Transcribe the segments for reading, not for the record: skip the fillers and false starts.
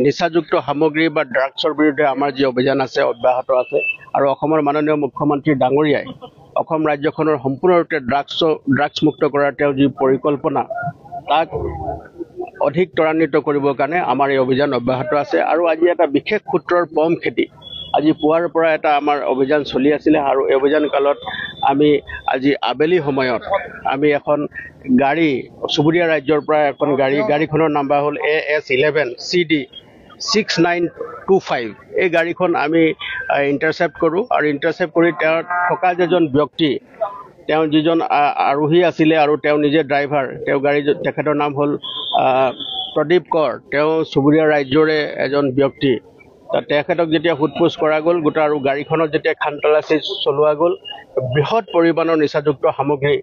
নিচাযুক্ত সামগ্ৰী বা ড্ৰাগছৰ বিৰুদ্ধে আমাৰ যি অভিযান আছে অব্যাহত আছে আৰু অসমৰ মাননীয় মুখ্যমন্ত্ৰী ডাঙৰীয়াই অসম ৰাজ্যখনৰ সম্পূৰ্ণৰূপে ড্ৰাগছ মুক্ত কৰাৰ তেওঁৰ যি পৰিকল্পনা তাক অধিক ত্বৰান্বিত কৰিবৰ কাৰণে আমাৰ এই অভিযান অব্যাহত আছে আৰু আজি এটা বিশেষ সূত্ৰৰ পম খেতি আজি পুৱাৰ পৰা এটা আমাৰ অভিযান চলি আছিলে আৰু এই অভিযান কালত আমি আজি আবেলি সময়ত আমি এখন গাড়ী চুবুৰীয়া ৰাজ্যৰ পৰা এখন গাড়ীখনৰ নাম্বাৰ হ'ল AS11 CD 6925 এই গাড়ীখন আমি ইণ্টাৰচেপ্ট কৰোঁ আৰু ইণ্টাৰচেপ্ট কৰি তেওঁৰ থকা যেজন ব্যক্তি তেওঁ যিজন আৰোহী আছিলে আৰু তেওঁ নিজে ড্ৰাইভাৰ তেওঁ তেখেতৰ নাম হ'ল প্ৰদীপ কৰ তেওঁ চুবুৰীয়া ৰাজ্যৰে এজন ব্যক্তি তেখেতক যেতিয়া সোধপোছ কৰা গ'ল গোটা আৰু গাড়ীখনত যেতিয়া খানতলাচি চলোৱা গ'ল বৃহৎ পৰিমাণৰ নিচাযুক্ত সামগ্ৰী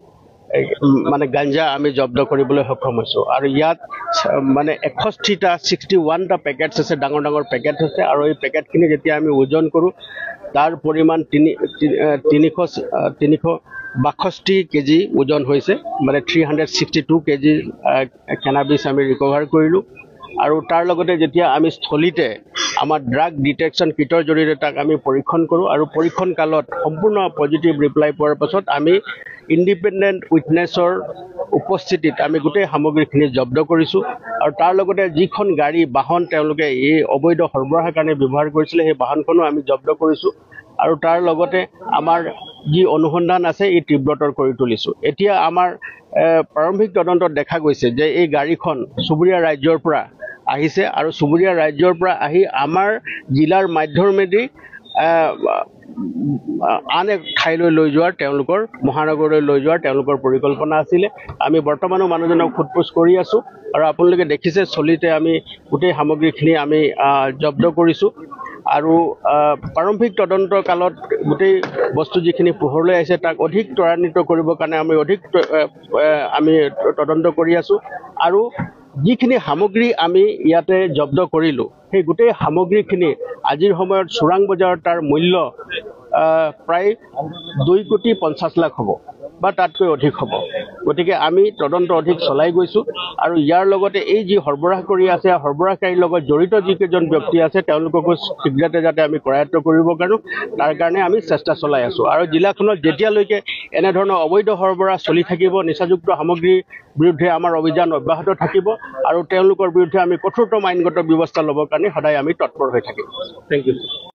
মানে গাঞ্জা আমি জব্দ কৰিবলৈ সক্ষম হৈছোঁ আৰু ইয়াত মানে 61টা পেকেটছ আছে ডাঙৰ পেকেট আছে আৰু এই পেকেটখিনি যেতিয়া আমি ওজন কৰোঁ তাৰ পৰিমাণ 362 কেজি ওজন হৈছে মানে 362 কেজি কেনাবিছ আমি ৰিকভাৰ কৰিলোঁ আৰু তাৰ লগতে যেতিয়া আমি স্থলীতে আমাৰ ড্ৰাগ ডিটেকশ্যন কিটৰ জৰিয়তে তাক আমি পৰীক্ষণ কৰোঁ আৰু পৰীক্ষণ কালত সম্পূৰ্ণ পজিটিভ ৰিপ্লাই পোৱাৰ পাছত আমি ইণ্ডিপেণ্ডেণ্ট উইটনেছৰ উপস্থিতিত আমি গোটেই সামগ্ৰীখিনি জব্দ কৰিছোঁ আৰু তাৰ লগতে যিখন গাড়ী বাহন তেওঁলোকে এই অবৈধ সৰবৰাহৰ কাৰণে ব্যৱহাৰ কৰিছিলে সেই বাহনখনো আমি জব্দ কৰিছোঁ আৰু তাৰ লগতে আমাৰ যি অনুসন্ধান আছে এই তীব্ৰতৰ কৰি তুলিছোঁ এতিয়া আমাৰ প্ৰাৰম্ভিক তদন্তত দেখা গৈছে যে এই গাড়ীখন চুবুৰীয়া ৰাজ্যৰ পৰা আহিছে আৰু চুবুৰীয়া ৰাজ্যৰ পৰা আহি আমাৰ জিলাৰ মাধ্যমেদি আন এক ঠাইলৈ লৈ যোৱাৰ তেওঁলোকৰ মহানগৰলৈ লৈ যোৱাৰ তেওঁলোকৰ পৰিকল্পনা আছিলে আমি বৰ্তমানো মানুহজনক সোধপোছ কৰি আছোঁ আৰু আপোনালোকে দেখিছে চলিতে আমি গোটেই সামগ্ৰীখিনি আমি জব্দ কৰিছোঁ আৰু প্ৰাৰম্ভিক তদন্তৰ কালত গোটেই বস্তু যিখিনি পোহৰলৈ আহিছে তাক অধিক ত্বৰান্বিত কৰিবৰ কাৰণে আমি তদন্ত কৰি আছোঁ আৰু যিখিনি সামগ্ৰী আমি ইয়াতে জব্দ কৰিলোঁ সেই গোটেই সামগ্ৰীখিনি আজিৰ সময়ত চোৰাং বজাৰত তাৰ মূল্য প্ৰায় 2,50,00,000 হ'ব বা তাতকৈ অধিক হ'ব গতিকে আমি তদন্ত অধিক চলাই গৈছোঁ আৰু ইয়াৰ লগতে এই যি সৰবৰাহ কৰি আছে সৰবৰাহকাৰীৰ লগত জড়িত যিকেইজন ব্যক্তি আছে তেওঁলোককো শীঘ্ৰতে যাতে আমি কৰায়ত্ব কৰিব পাৰোঁ তাৰ কাৰণে আমি চেষ্টা চলাই আছোঁ আৰু জিলাখনত যেতিয়ালৈকে এনেধৰণৰ অবৈধ সৰবৰাহ চলি থাকিব নিচাযুক্ত সামগ্ৰীৰ বিৰুদ্ধে আমাৰ অভিযান অব্যাহত থাকিব আৰু তেওঁলোকৰ বিৰুদ্ধে আমি কঠোৰতম আইনগত ব্যৱস্থা ল'বৰ কাৰণে সদায় আমি তৎপৰ হৈ থাকিম থেংক ইউ